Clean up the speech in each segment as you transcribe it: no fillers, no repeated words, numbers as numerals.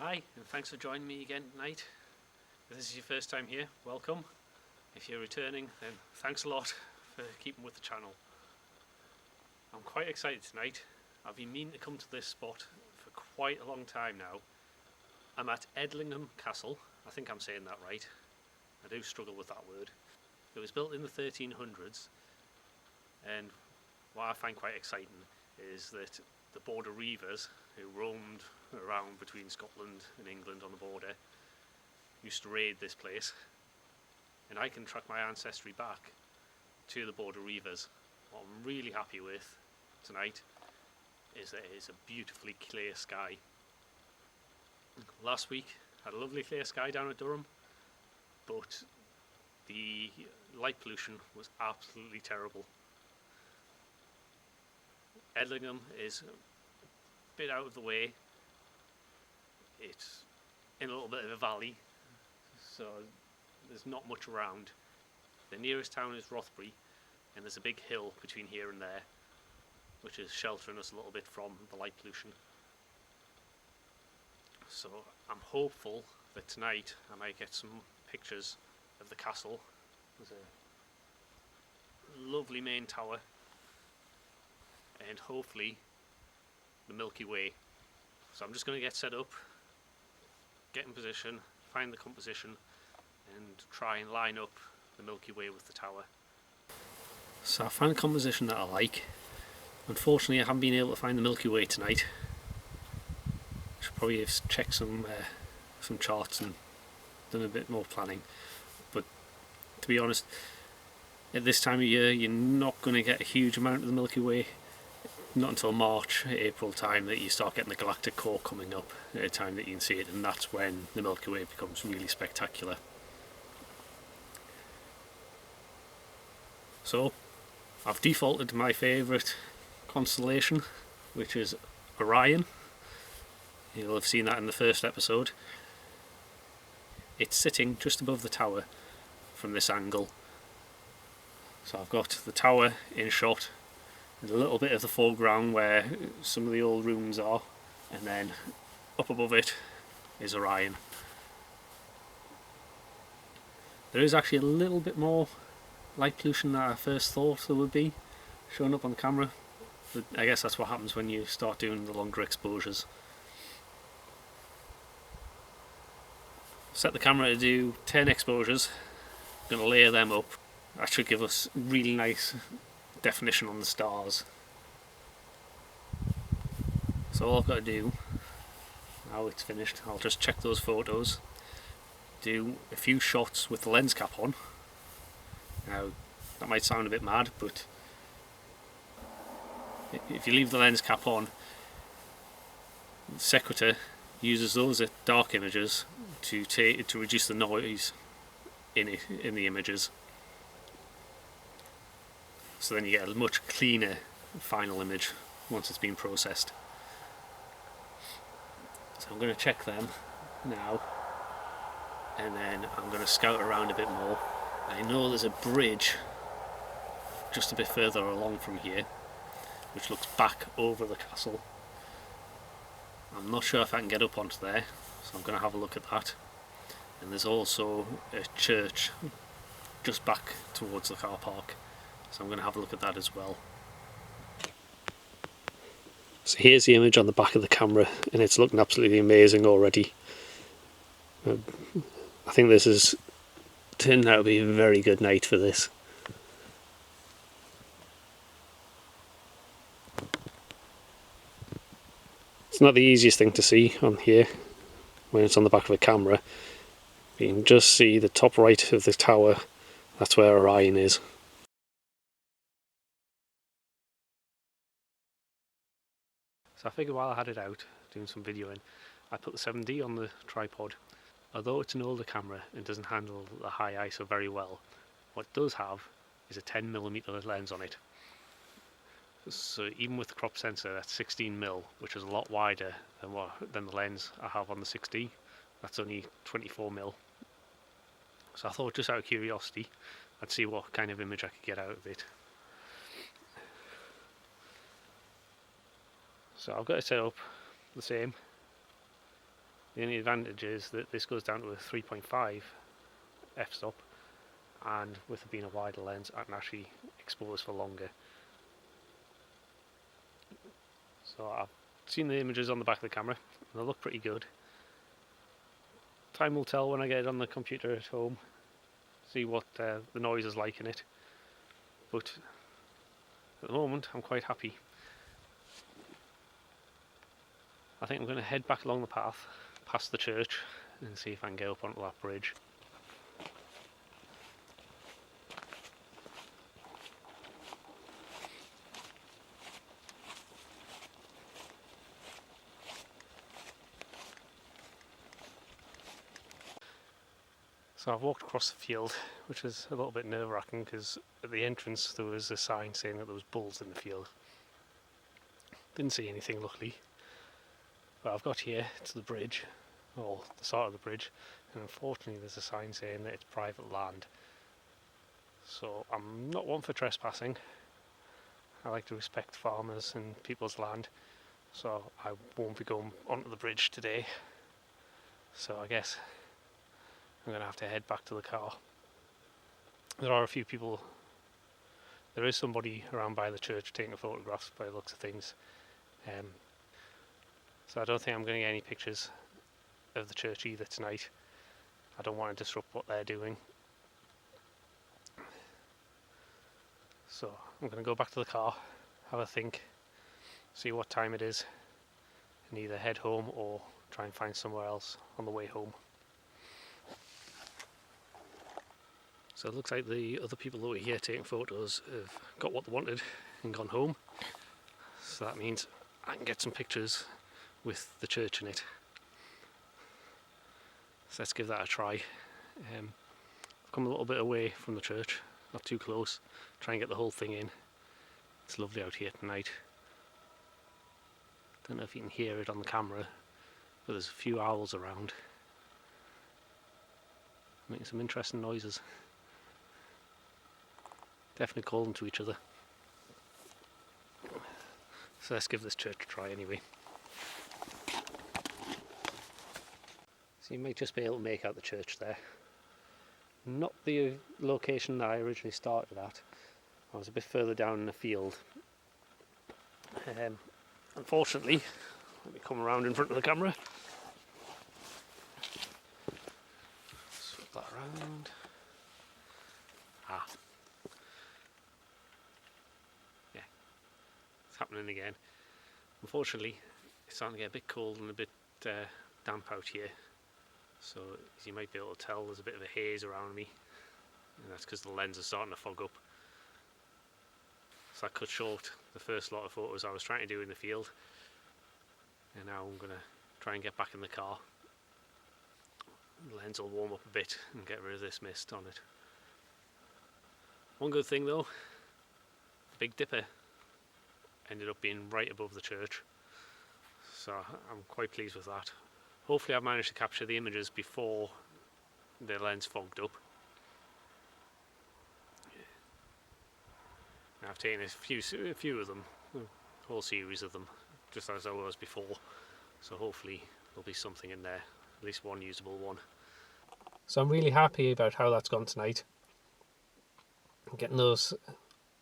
Hi, and thanks for joining me again tonight. If this is your first time here, welcome. If you're returning, then thanks a lot for keeping with the channel. I'm quite excited tonight. I've been meaning to come to this spot for quite a long time now. I'm at Edlingham Castle. I think I'm saying that right. I do struggle with that word. It was built in the 1300s, and what I find quite exciting is that the border reivers who roamed around between Scotland and England on the border used to raid this place, and I can track my ancestry back to the border reivers. What I'm really happy with tonight is that it is a beautifully clear sky. Last week had a lovely clear sky down at Durham, but the light pollution was absolutely terrible. Edlingham is a bit out of the way. It's in a little bit of a valley, so there's not much around. The nearest town is Rothbury, and there's a big hill between here and there, which is sheltering us a little bit from the light pollution. So I'm hopeful that tonight I might get some pictures of the castle. There's a lovely main tower, and hopefully the Milky Way. So I'm just going to get set up, get in position, find the composition, and try and line up the Milky Way with the tower. So I found a composition that I like. Unfortunately I haven't been able to find the Milky Way tonight. I should probably have checked some charts and done a bit more planning, but to be honest, at this time of year you're not going to get a huge amount of the Milky Way. Not until March, April time that you start getting the galactic core coming up, at a time that you can see it, and that's when the Milky Way becomes really spectacular. So I've defaulted to my favourite constellation, which is Orion. You'll have seen that in the first episode. It's sitting just above the tower from this angle. So I've got the tower in shot, there's a little bit of the foreground where some of the old ruins are, and then up above it is Orion. There is actually a little bit more light pollution than I first thought there would be showing up on camera, but I guess that's what happens when you start doing the longer exposures. Set the camera to do 10 exposures, I'm going to layer them up. That should give us really nice definition on the stars. So all I've got to do, now it's finished, I'll just check those photos, do a few shots with the lens cap on. Now that might sound a bit mad, but if you leave the lens cap on, the Secretor uses those dark images to reduce the noise in the images. So then you get a much cleaner final image once it's been processed. So I'm going to check them now, and then I'm going to scout around a bit more. I know there's a bridge just a bit further along from here which looks back over the castle. I'm not sure if I can get up onto there, so I'm going to have a look at that. And there's also a church just back towards the car park, so I'm going to have a look at that as well. So here's the image on the back of the camera, and it's looking absolutely amazing already. I think this is turning out to be a very good night for this. It's not the easiest thing to see on here when it's on the back of a camera. You can just see the top right of the tower, that's where Orion is. So I figured while I had it out, doing some videoing, I put the 7D on the tripod. Although it's an older camera and doesn't handle the high ISO very well, what it does have is a 10mm lens on it. So even with the crop sensor, that's 16mm, which is a lot wider than the lens I have on the 6D. That's only 24mm. So I thought, just out of curiosity, I'd see what kind of image I could get out of it. So I've got it set up the same. The only advantage is that this goes down to a 3.5 f-stop, and with it being a wider lens I can actually expose for longer. So I've seen the images on the back of the camera and they look pretty good. Time will tell when I get it on the computer at home, see what the noise is like in it, but at the moment I'm quite happy. I think I'm going to head back along the path past the church and see if I can get up onto that bridge. So I've walked across the field, which is a little bit nerve-wracking because at the entrance there was a sign saying that there was bulls in the field. Didn't see anything, luckily. But I've got here to the bridge, or the start of the bridge, and unfortunately there's a sign saying that it's private land. So I'm not one for trespassing. I like to respect farmers and people's land, so I won't be going onto the bridge today. So I guess I'm going to have to head back to the car. There are a few people, there is somebody around by the church taking photographs by the looks of things. So I don't think I'm going to get any pictures of the church either tonight. I don't want to disrupt what they're doing. So I'm going to go back to the car, have a think, see what time it is, and either head home or try and find somewhere else on the way home. So it looks like the other people that were here taking photos have got what they wanted and gone home. So that means I can get some pictures with the church in it. So let's give that a try. I've come a little bit away from the church, not too close, try and get the whole thing in. It's lovely out here tonight. Don't know if you can hear it on the camera, but there's a few owls around, making some interesting noises. Definitely calling to each other. So let's give this church a try anyway. So you might just be able to make out the church there. Not the location that I originally started at. I was a bit further down in the field. Unfortunately, let me come around in front of the camera. Swap that around. Yeah, it's happening again. Unfortunately, it's starting to get a bit cold and a bit damp out here. So as you might be able to tell, there's a bit of a haze around me, and that's because the lens is starting to fog up. So I cut short the first lot of photos I was trying to do in the field, and now I'm going to try and get back in the car. The lens will warm up a bit and get rid of this mist on it. One good thing though, the Big Dipper ended up being right above the church, so I'm quite pleased with that. Hopefully I've managed to capture the images before the lens fogged up. Now I've taken a few of them, a whole series of them, just as I was before, so hopefully there'll be something in there, at least one usable one. So I'm really happy about how that's gone tonight. Getting those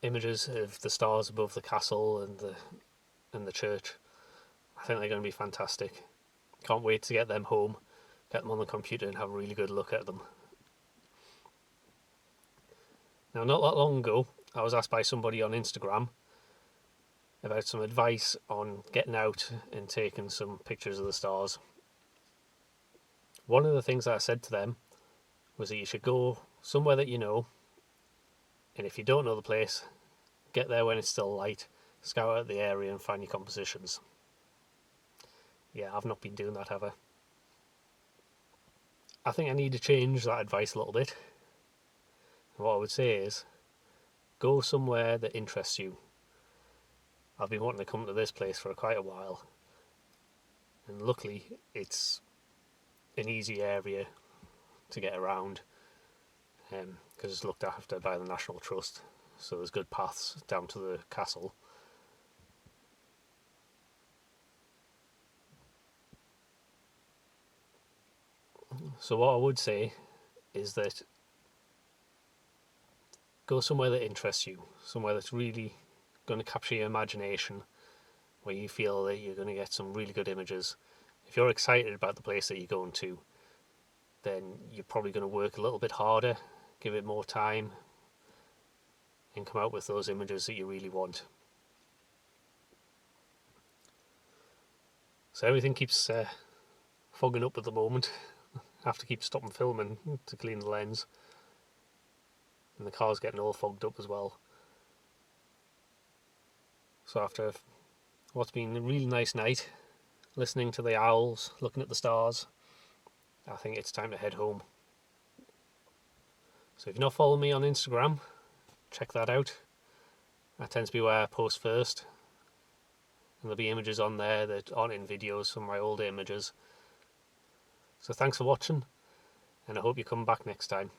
images of the stars above the castle and the church, I think they're going to be fantastic. Can't wait to get them home, get them on the computer and have a really good look at them. Now, not that long ago, I was asked by somebody on Instagram about some advice on getting out and taking some pictures of the stars. One of the things that I said to them was that you should go somewhere that you know, and if you don't know the place, get there when it's still light, scout out the area and find your compositions. Yeah, I've not been doing that, have I? I think I need to change that advice a little bit. And what I would say is, go somewhere that interests you. I've been wanting to come to this place for quite a while, and luckily it's an easy area to get around, because it's looked after by the National Trust, so there's good paths down to the castle. So what I would say is that go somewhere that interests you, somewhere that's really going to capture your imagination, where you feel that you're going to get some really good images. If you're excited about the place that you're going to, then you're probably going to work a little bit harder, give it more time, and come out with those images that you really want. So everything keeps fogging up at the moment. I have to keep stopping filming to clean the lens. And the car's getting all fogged up as well. So after what's been a really nice night, listening to the owls, looking at the stars, I think it's time to head home. So if you're not following me on Instagram, check that out. That tends to be where I post first. And there'll be images on there that aren't in videos, from my older images. So thanks for watching, and I hope you come back next time.